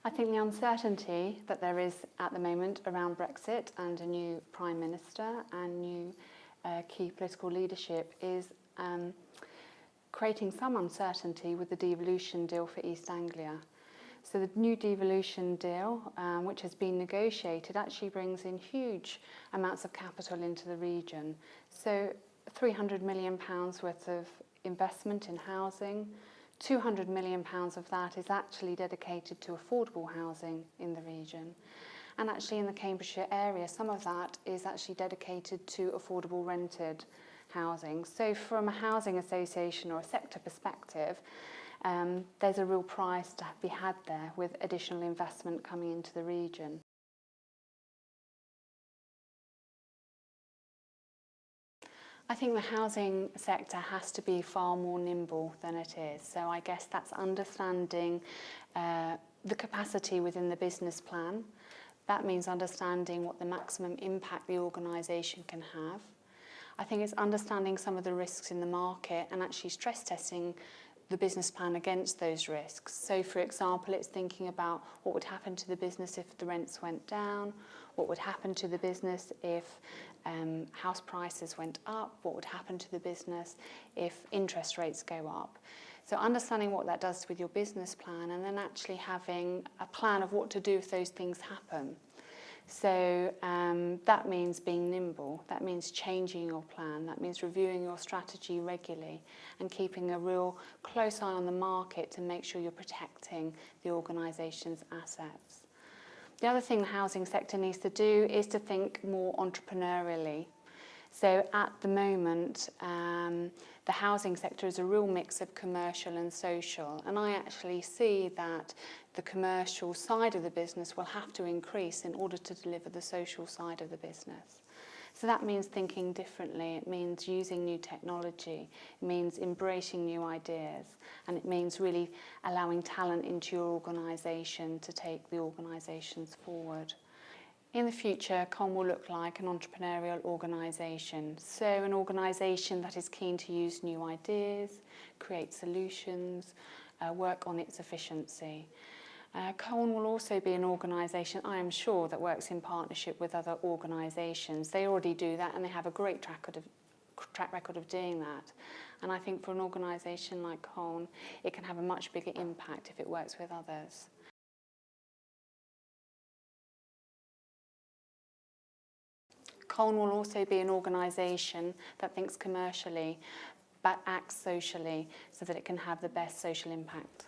I think the uncertainty that there is at the moment around Brexit and a new Prime Minister and new key political leadership is creating some uncertainty with the devolution deal for East Anglia. So the new devolution deal, which has been negotiated, actually brings in huge amounts of capital into the region. So £300 million worth of investment in housing, £200 million of that is actually dedicated to affordable housing in the region. And actually in the Cambridgeshire area, some of that is actually dedicated to affordable rented housing. So from a housing association or a sector perspective, there's a real price to be had there with additional investment coming into the region. I think the housing sector has to be far more nimble than it is. So I guess that's understanding the capacity within the business plan. That means understanding what the maximum impact the organisation can have. I think it's understanding some of the risks in the market and actually stress testing the business plan against those risks. So for example, it's thinking about what would happen to the business if the rents went down, what would happen to the business if house prices went up, what would happen to the business if interest rates go up. So understanding what that does with your business plan and then actually having a plan of what to do if those things happen. So that means being nimble, that means changing your plan, that means reviewing your strategy regularly and keeping a real close eye on the market to make sure you're protecting the organisation's assets. The other thing the housing sector needs to do is to think more entrepreneurially. So at the moment, the housing sector is a real mix of commercial and social, and I actually see that the commercial side of the business will have to increase in order to deliver the social side of the business. So that means thinking differently, it means using new technology, it means embracing new ideas, and it means really allowing talent into your organisation to take the organisations forward. In the future, Colne will look like an entrepreneurial organisation. So an organisation that is keen to use new ideas, create solutions, work on its efficiency. Colne will also be an organisation, I am sure, that works in partnership with other organisations. They already do that and they have a great track record of doing that. And I think for an organisation like Colne, it can have a much bigger impact if it works with others. Colne will also be an organisation that thinks commercially but acts socially so that it can have the best social impact.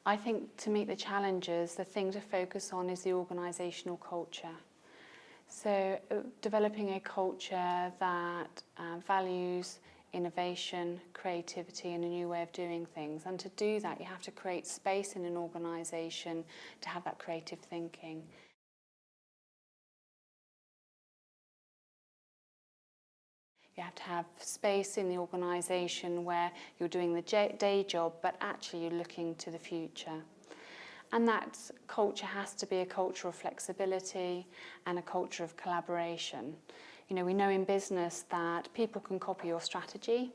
I think to meet the challenges, the thing to focus on is the organisational culture. So developing a culture that values innovation, creativity and a new way of doing things. And to do that, you have to create space in an organisation to have that creative thinking. You have to have space in the organisation where you're doing the day job, but actually you're looking to the future. And that culture has to be a culture of flexibility and a culture of collaboration. You know, we know in business that people can copy your strategy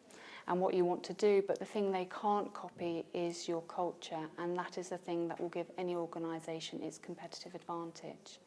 and what you want to do, but the thing they can't copy is your culture, and that is the thing that will give any organisation its competitive advantage.